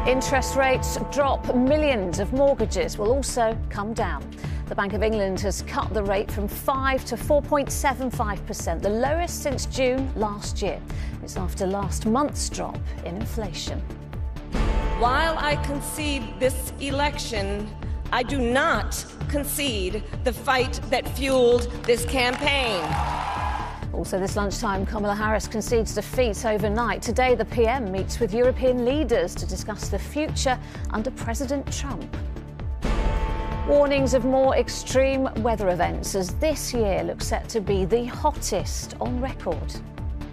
Interest rates drop, millions of mortgages will also come down. The Bank of England has cut the rate from 5 to 4.75%, the lowest since June last year. It's after last month's drop in inflation. While I concede this election, I do not concede the fight that fueled this campaign. Also this lunchtime, Kamala Harris concedes defeat overnight. Today, the PM meets with European leaders to discuss the future under President Trump. Warnings of more extreme weather events as this year looks set to be the hottest on record.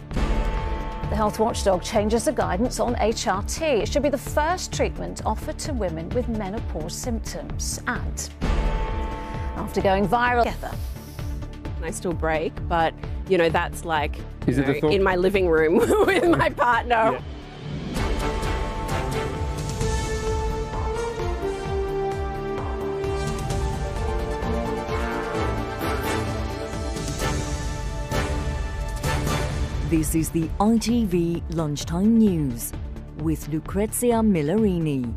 The health watchdog changes the guidance on HRT. It should be the first treatment offered to women with menopause symptoms. And after going viral together, I still break, but you know that's like in my living room with my partner. Yeah. This is the ITV Lunchtime News with Lucrezia Millarini.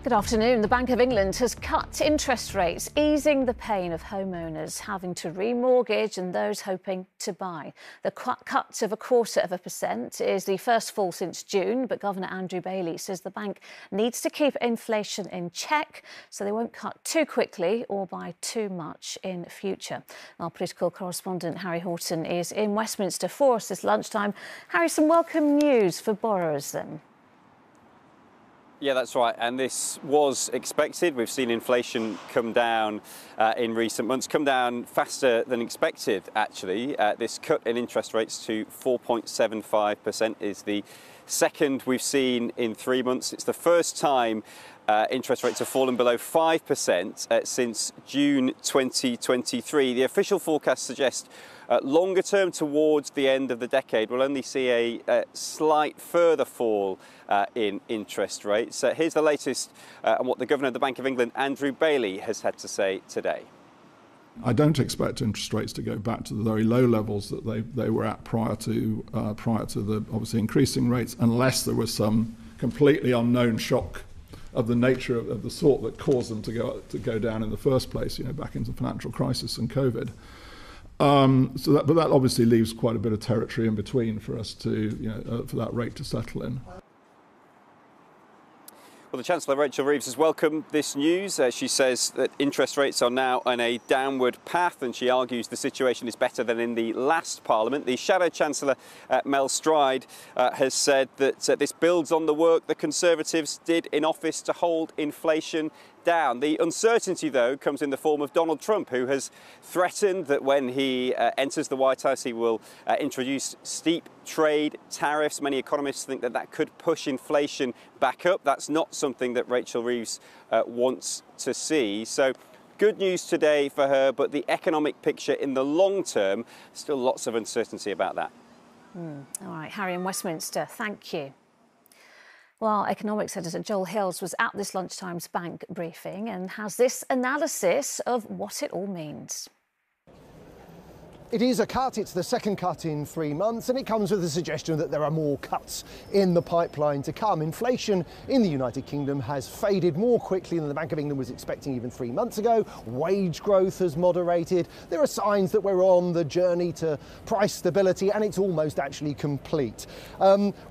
Good afternoon. The Bank of England has cut interest rates, easing the pain of homeowners having to remortgage and those hoping to buy. The cut of 0.25% is the first fall since June, but Governor Andrew Bailey says the bank needs to keep inflation in check so they won't cut too quickly or buy too much in future. Our political correspondent Harry Horton is in Westminster for us this lunchtime. Harry, some welcome news for borrowers then. Yeah, that's right. And this was expected. We've seen inflation come down in recent months, come down faster than expected, actually. This cut in interest rates to 4.75% is the second we've seen in 3 months. It's the first time interest rates have fallen below 5% since June 2023. The official forecast suggests longer term, towards the end of the decade, we'll only see a slight further fall in interest rates. Here's the latest on what the Governor of the Bank of England, Andrew Bailey, has had to say today. I don't expect interest rates to go back to the very low levels that they were at prior to the obviously increasing rates, unless there was some completely unknown shock of the nature of the sort that caused them to go down in the first place, back into the financial crisis and COVID. But that obviously leaves quite a bit of territory in between for us to, for that rate to settle in. Well, the Chancellor, Rachel Reeves, has welcomed this news. She says that interest rates are now on a downward path, and she argues the situation is better than in the last Parliament. The Shadow Chancellor, Mel Stride, has said that this builds on the work the Conservatives did in office to hold inflation down. The uncertainty, though, comes in the form of Donald Trump, who has threatened that when he enters the White House, he will introduce steep trade tariffs. Many economists think that that could push inflation back up. That's not something that Rachel Reeves wants to see. So good news today for her, but the economic picture in the long term, still lots of uncertainty about that. All right, Harry in Westminster, thank you. Well, economics editor Joel Hills was at this lunchtime's bank briefing and has this analysis of what it all means. It is a cut, it's the second cut in 3 months, and it comes with the suggestion that there are more cuts in the pipeline to come. Inflation in the United Kingdom has faded more quickly than the Bank of England was expecting even 3 months ago. Wage growth has moderated. There are signs that we're on the journey to price stability, and it's almost actually complete.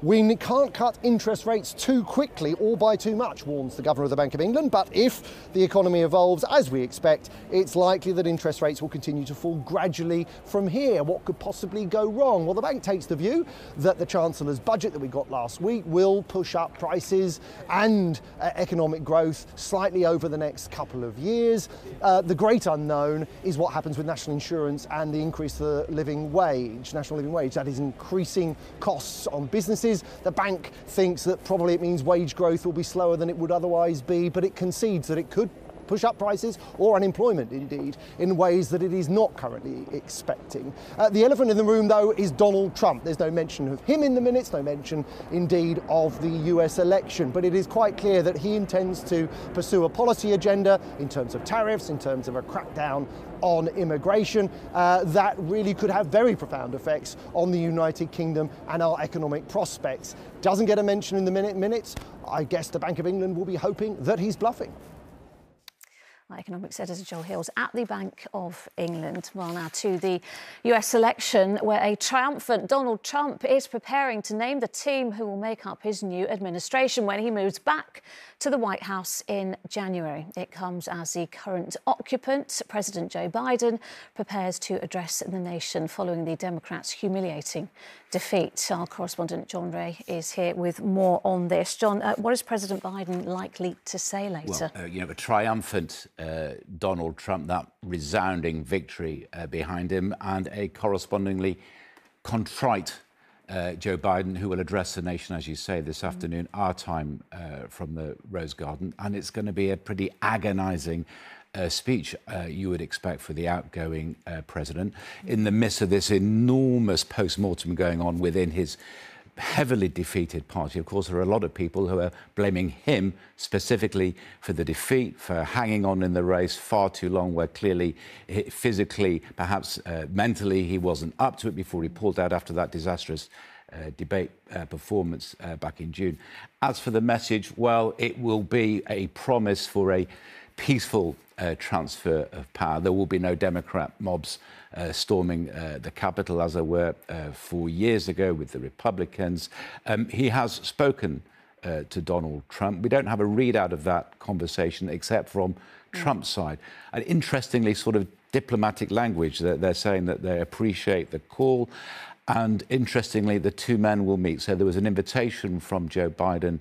We can't cut interest rates too quickly or by too much, warns the Governor of the Bank of England, but if the economy evolves as we expect, it's likely that interest rates will continue to fall gradually from here. What could possibly go wrong? Well, the bank takes the view that the Chancellor's budget that we got last week will push up prices and economic growth slightly over the next couple of years. The great unknown is what happens with national insurance and the increase of the living wage, national living wage. That is increasing costs on businesses. The bank thinks that probably it means wage growth will be slower than it would otherwise be, but it concedes that it could push up prices or unemployment, indeed, in ways that it is not currently expecting. The elephant in the room, though, is Donald Trump. There's no mention of him in the minutes, no mention, indeed, of the US election. But it is quite clear that he intends to pursue a policy agenda in terms of tariffs, in terms of a crackdown on immigration that really could have very profound effects on the United Kingdom and our economic prospects. Doesn't get a mention in the minutes. I guess the Bank of England will be hoping that he's bluffing. Economics editor Joel Hills at the Bank of England. Well, now to the US election, where a triumphant Donald Trump is preparing to name the team who will make up his new administration when he moves back to the White House in January. It comes as the current occupant, President Joe Biden, prepares to address the nation following the Democrats' humiliating defeat. Our correspondent John Ray is here with more on this. John, what is President Biden likely to say later? Well, a triumphant Donald Trump, that resounding victory behind him, and a correspondingly contrite Joe Biden, who will address the nation, as you say, this afternoon, our time from the Rose Garden. And it's going to be a pretty agonising speech you would expect for the outgoing president in the midst of this enormous post-mortem going on within his heavily defeated party. Of course, there are a lot of people who are blaming him specifically for the defeat, for hanging on in the race far too long, where clearly, physically, perhaps mentally, he wasn't up to it before he pulled out after that disastrous debate performance back in June. As for the message, well, it will be a promise for a peaceful transfer of power. There will be no Democrat mobs storming the Capitol as there were 4 years ago with the Republicans. He has spoken to Donald Trump. We don't have a readout of that conversation except from Trump's side. And interestingly, sort of diplomatic language, that they're saying that they appreciate the call. And interestingly, the two men will meet. So there was an invitation from Joe Biden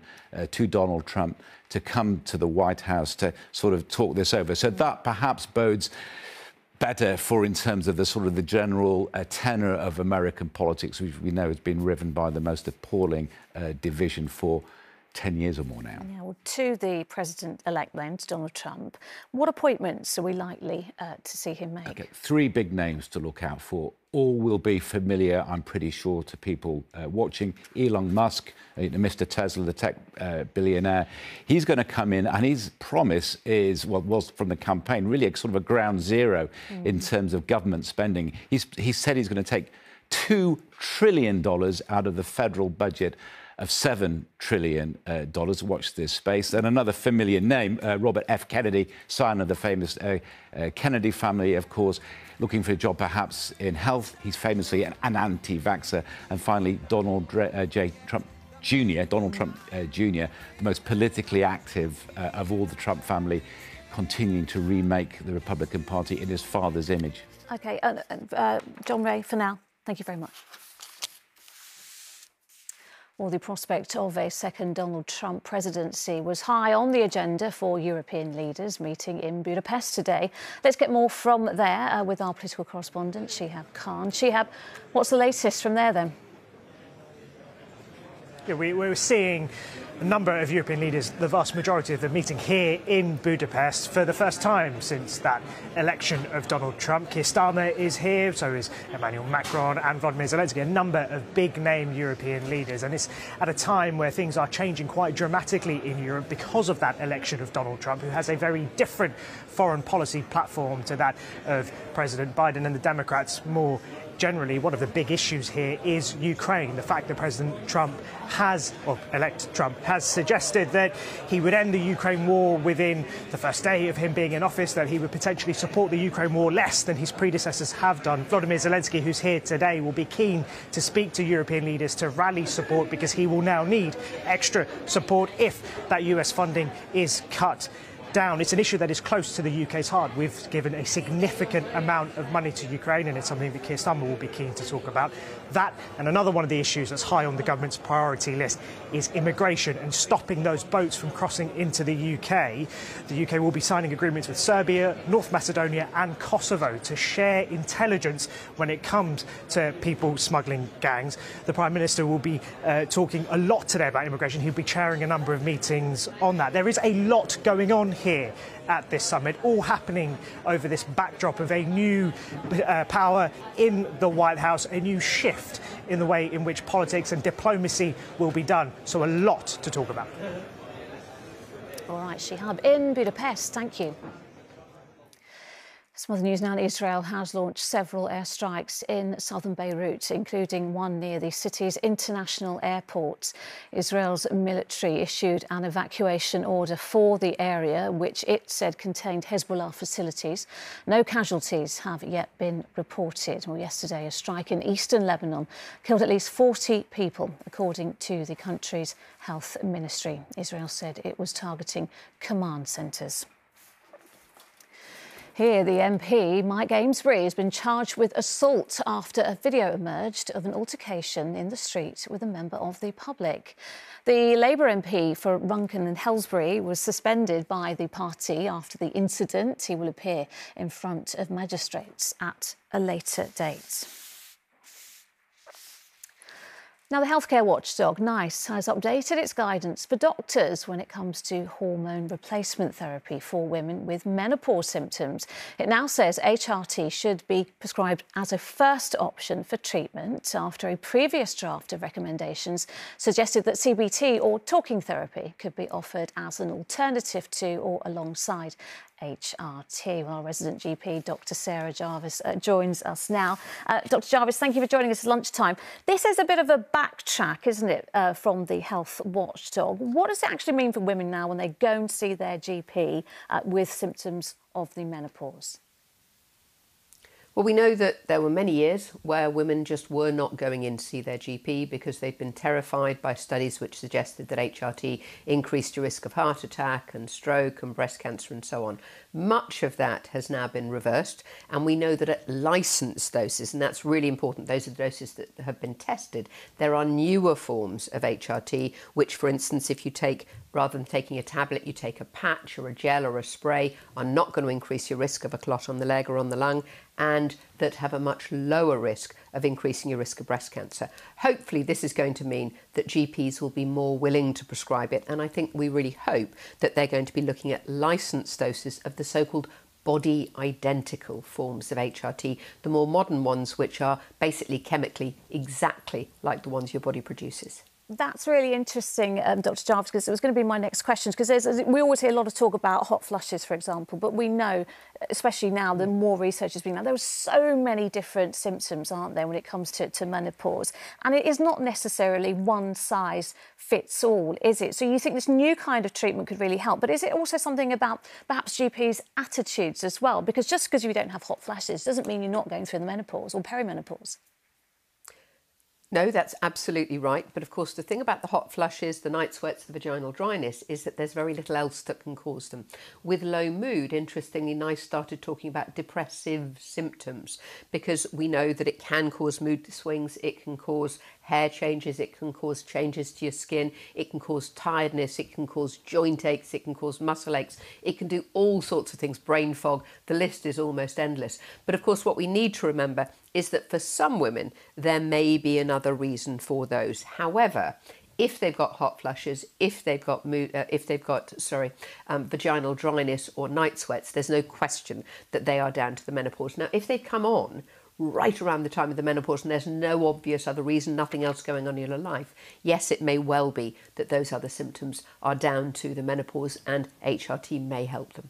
to Donald Trump to come to the White House to sort of talk this over. So that perhaps bodes better for in terms of the sort of the general tenor of American politics, which we know has been riven by the most appalling division for 10 years or more now. Yeah, well, to the president-elect then, to Donald Trump, what appointments are we likely to see him make? Okay, three big names to look out for. All will be familiar, I'm pretty sure, to people watching. Elon Musk, Mr. Tesla, the tech billionaire, he's going to come in, and his promise is, what was from the campaign, really a sort of a ground zero in terms of government spending. He said he's going to take $2 trillion out of the federal budget of $7 trillion. Watch this space. And another familiar name, Robert F. Kennedy, son of the famous Kennedy family, of course, looking for a job perhaps in health. He's famously an anti-vaxxer. And finally, Donald Trump Jr., the most politically active of all the Trump family, continuing to remake the Republican Party in his father's image. OK, John Ray, for now, thank you very much. Well, the prospect of a second Donald Trump presidency was high on the agenda for European leaders meeting in Budapest today. Let's get more from there with our political correspondent, Shihab Khan. Shihab, what's the latest from there then? Yeah, we're seeing a number of European leaders, the vast majority of them meeting here in Budapest for the first time since that election of Donald Trump. Keir Starmer is here, so is Emmanuel Macron and Volodymyr Zelensky, a number of big-name European leaders. And it's at a time where things are changing quite dramatically in Europe because of that election of Donald Trump, who has a very different foreign policy platform to that of President Biden and the Democrats. More generally, one of the big issues here is Ukraine. The fact that President Trump elect Trump has suggested that he would end the Ukraine war within the first day of him being in office, that he would potentially support the Ukraine war less than his predecessors have done. Volodymyr Zelensky, who's here today, will be keen to speak to European leaders to rally support, because he will now need extra support if that US funding is cut down. It's an issue that is close to the UK's heart. We've given a significant amount of money to Ukraine, and it's something that Keir Starmer will be keen to talk about. That, and another one of the issues that's high on the government's priority list, is immigration and stopping those boats from crossing into the UK. The UK will be signing agreements with Serbia, North Macedonia and Kosovo to share intelligence when it comes to people smuggling gangs. The Prime Minister will be talking a lot today about immigration. He'll be chairing a number of meetings on that. There is a lot going on here at this summit, all happening over this backdrop of a new power in the White House, a new shift in the way in which politics and diplomacy will be done. So a lot to talk about. All right, Shihab in Budapest, thank you. Some other news now. Israel has launched several airstrikes in southern Beirut, including one near the city's international airport. Israel's military issued an evacuation order for the area, which it said contained Hezbollah facilities. No casualties have yet been reported. Well, yesterday, a strike in eastern Lebanon killed at least 40 people, according to the country's health ministry. Israel said it was targeting command centres. Here, the MP, Mike Amesbury, has been charged with assault after a video emerged of an altercation in the street with a member of the public. The Labour MP for Runcorn and Helsbury was suspended by the party after the incident. He will appear in front of magistrates at a later date. Now, the healthcare watchdog, NICE, has updated its guidance for doctors when it comes to hormone replacement therapy for women with menopause symptoms. It now says HRT should be prescribed as a first option for treatment after a previous draft of recommendations suggested that CBT or talking therapy could be offered as an alternative to or alongside HRT. Well, our resident GP, Dr. Sarah Jarvis, joins us now. Dr. Jarvis, thank you for joining us at lunchtime. This is a bit of a backtrack, isn't it, from the health watchdog. What does it actually mean for women now when they go and see their GP with symptoms of the menopause? Well, we know that there were many years where women just were not going in to see their GP because they'd been terrified by studies which suggested that HRT increased your risk of heart attack and stroke and breast cancer and so on. Much of that has now been reversed, and we know that at licensed doses, and that's really important, those are the doses that have been tested, there are newer forms of HRT, which, for instance, if you take, rather than taking a tablet, you take a patch or a gel or a spray, are not going to increase your risk of a clot on the leg or on the lung, and that have a much lower risk of increasing your risk of breast cancer. Hopefully this is going to mean that GPs will be more willing to prescribe it, and I think we really hope that they're going to be looking at licensed doses of the so-called body identical forms of HRT, the more modern ones which are basically chemically exactly like the ones your body produces. That's really interesting, Dr. Jarvis, because it was going to be my next question, because we always hear a lot of talk about hot flushes, for example, but we know, especially now, the more research has been done, there are so many different symptoms, aren't there, when it comes to menopause, and it is not necessarily one size fits all, is it? So you think this new kind of treatment could really help, but is it also something about perhaps GPs' attitudes as well? Because just because you don't have hot flashes doesn't mean you're not going through the menopause or perimenopause. No, that's absolutely right. But of course, the thing about the hot flushes, the night sweats, the vaginal dryness is that there's very little else that can cause them. With low mood, interestingly, NICE started talking about depressive symptoms because we know that it can cause mood swings, it can cause hair changes, it can cause changes to your skin, it can cause tiredness, it can cause joint aches, it can cause muscle aches, it can do all sorts of things, brain fog, the list is almost endless. But of course, what we need to remember is that for some women, there may be another reason for those. However, if they've got hot flushes, if they've got vaginal dryness or night sweats, there's no question that they are down to the menopause. Now, if they come on right around the time of the menopause and there's no obvious other reason, nothing else going on in your life, yes, it may well be that those other symptoms are down to the menopause and HRT may help them.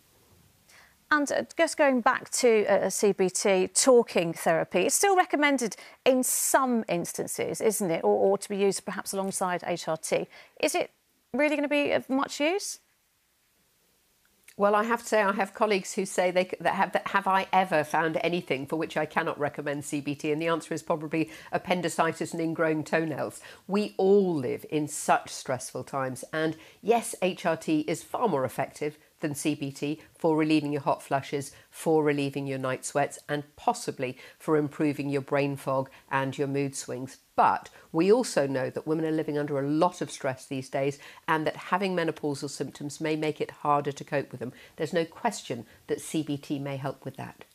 And just going back to CBT, talking therapy, it's still recommended in some instances, isn't it? Or to be used perhaps alongside HRT. Is it really going to be of much use? Well, I have to say I have colleagues who say have I ever found anything for which I cannot recommend CBT? And the answer is probably appendicitis and ingrowing toenails. We all live in such stressful times. And yes, HRT is far more effective than CBT for relieving your hot flushes, for relieving your night sweats, and possibly for improving your brain fog and your mood swings. But we also know that women are living under a lot of stress these days and that having menopausal symptoms may make it harder to cope with them. There's no question that CBT may help with that.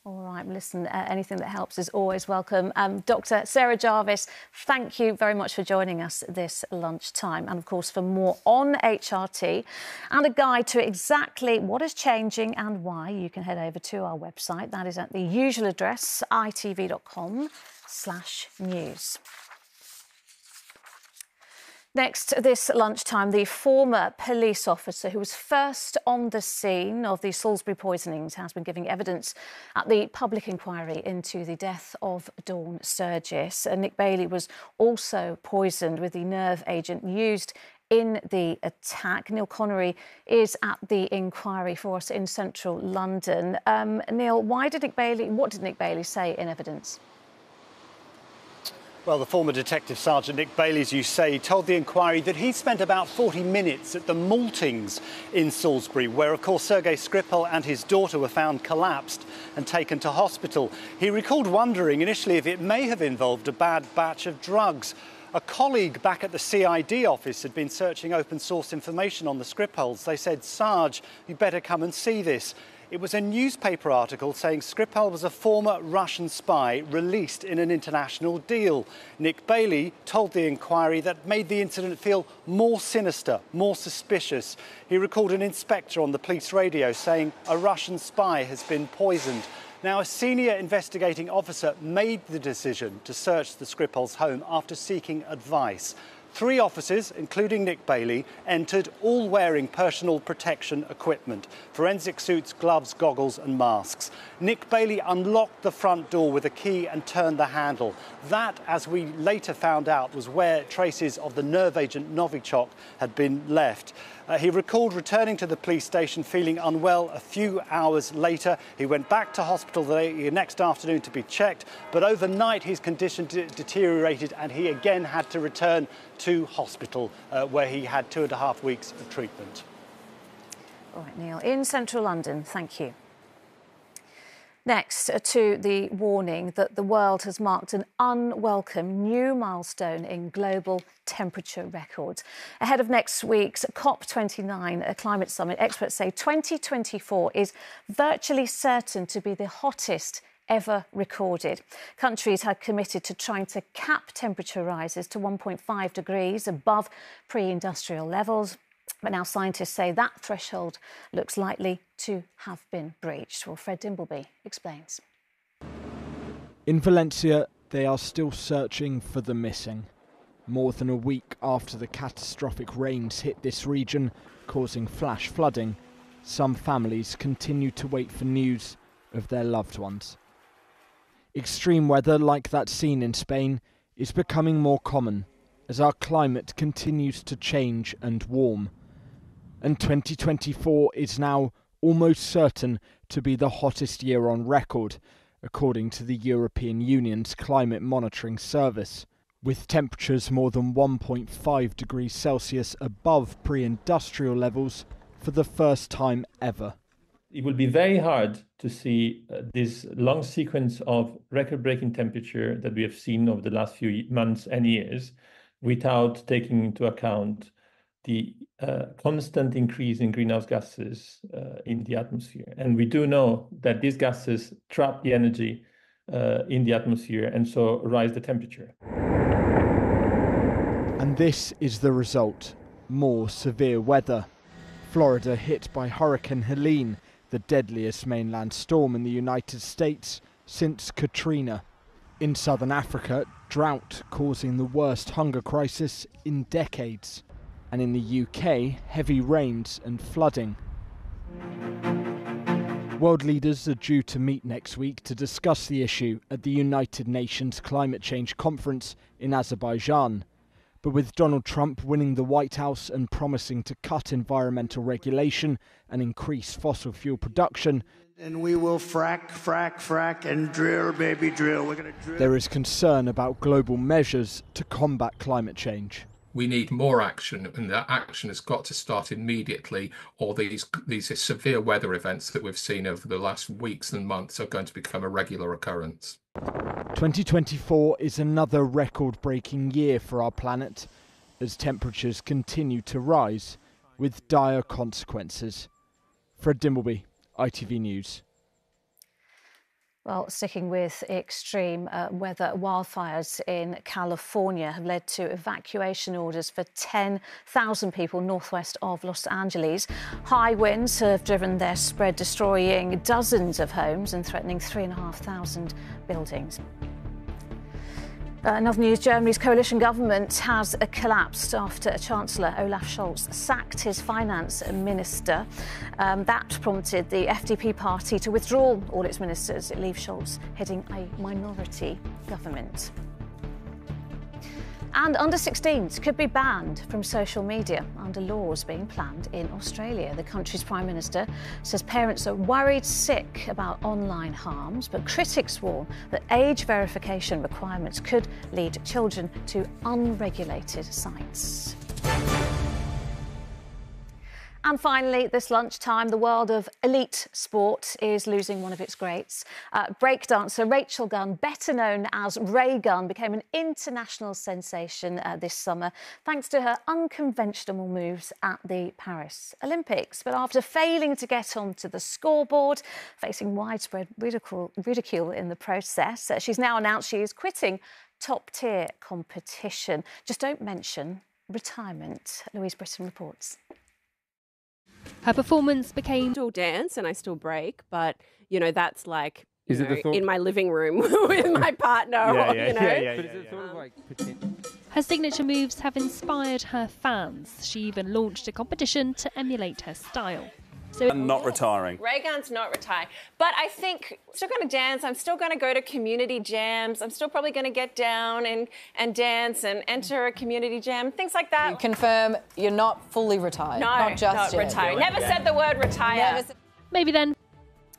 All right, listen, anything that helps is always welcome. Dr. Sarah Jarvis, thank you very much for joining us this lunchtime. And of course, for more on HRT and a guide to exactly what is changing and why, you can head over to our website. That is at the usual address, itv.com/news. Next, this lunchtime, the former police officer who was first on the scene of the Salisbury poisonings has been giving evidence at the public inquiry into the death of Dawn Sturgis. Nick Bailey was also poisoned with the nerve agent used in the attack. Neil Connery is at the inquiry for us in central London. Neil, what did Nick Bailey say in evidence? Well, the former Detective Sergeant Nick Bailey, as you say, told the inquiry that he spent about 40 minutes at the Maltings in Salisbury, where, of course, Sergei Skripal and his daughter were found collapsed and taken to hospital. He recalled wondering initially if it may have involved a bad batch of drugs. A colleague back at the CID office had been searching open source information on the Skripals. They said, "Sarge, you better come and see this." It was a newspaper article saying Skripal was a former Russian spy released in an international deal. Nick Bailey told the inquiry that made the incident feel more sinister, more suspicious. He recalled an inspector on the police radio saying a Russian spy has been poisoned. Now, a senior investigating officer made the decision to search the Skripals' home after seeking advice. 3 officers, including Nick Bailey, entered, all wearing personal protection equipment: forensic suits, gloves, goggles and masks. Nick Bailey unlocked the front door with a key and turned the handle. That, as we later found out, was where traces of the nerve agent Novichok had been left. He recalled returning to the police station feeling unwell a few hours later. He went back to hospital the next afternoon to be checked, but overnight his condition deteriorated and he again had to return to hospital, where he had 2.5 weeks of treatment. All right, Neil, in central London, thank you. Next, to the warning that the world has marked an unwelcome new milestone in global temperature records. Ahead of next week's COP29 climate summit, experts say 2024 is virtually certain to be the hottest ever recorded. Countries had committed to trying to cap temperature rises to 1.5 degrees above pre-industrial levels. But now scientists say that threshold looks likely to have been breached. Well, Fred Dimbleby explains. In Valencia, they are still searching for the missing. More than a week after the catastrophic rains hit this region, causing flash flooding, some families continue to wait for news of their loved ones. Extreme weather like that seen in Spain is becoming more common as our climate continues to change and warm. And 2024 is now almost certain to be the hottest year on record, according to the European Union's Climate Monitoring Service, with temperatures more than 1.5 degrees Celsius above pre-industrial levels for the first time ever. It will be very hard to see this long sequence of record-breaking temperature that we have seen over the last few months and years without taking into account the constant increase in greenhouse gases in the atmosphere. And we do know that these gases trap the energy in the atmosphere and so rise the temperature. And this is the result: more severe weather. Florida hit by Hurricane Helene, the deadliest mainland storm in the United States since Katrina. In southern Africa, drought causing the worst hunger crisis in decades. And in the UK, heavy rains and flooding. World leaders are due to meet next week to discuss the issue at the United Nations Climate Change Conference in Azerbaijan. But with Donald Trump winning the White House and promising to cut environmental regulation and increase fossil fuel production, and we will frack, and drill, baby, drill. We're going to drill. There is concern about global measures to combat climate change. We need more action, and that action has got to start immediately, or these severe weather events that we've seen over the last weeks and months are going to become a regular occurrence. 2024 is another record-breaking year for our planet as temperatures continue to rise with dire consequences. Fred Dimbleby, ITV News. Well, sticking with extreme weather, wildfires in California have led to evacuation orders for 10,000 people northwest of Los Angeles. High winds have driven their spread, destroying dozens of homes and threatening 3,500 buildings. In other news, Germany's coalition government has collapsed after Chancellor Olaf Scholz sacked his finance minister. That prompted the FDP party to withdraw all its ministers. It leaves Scholz heading a minority government. And under-16s could be banned from social media under laws being planned in Australia. The country's Prime Minister says parents are worried sick about online harms, but critics warn that age verification requirements could lead children to unregulated sites. And finally, this lunchtime, the world of elite sport is losing one of its greats. Breakdancer Rachel Gunn, better known as Ray Gunn, became an international sensation this summer thanks to her unconventional moves at the Paris Olympics. But after failing to get onto the scoreboard, facing widespread ridicule in the process, she's now announced she is quitting top-tier competition. Just don't mention retirement. Louise Britton reports. Her performance became... I still dance and I still break, but, you know, that's like in my living room with my partner. Her signature moves have inspired her fans. She even launched a competition to emulate her style. So I'm not retiring. Raygun's not retiring. But I think I'm still going to dance. I'm still going to go to community jams. I'm still probably going to get down and dance and enter a community jam, things like that. You confirm you're not fully retired? No, not just not retired. Never said the word retire. Maybe then.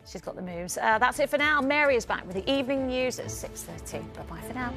She's got the moves. That's it for now. Mary is back with the evening news at 6:30. Bye-bye for now.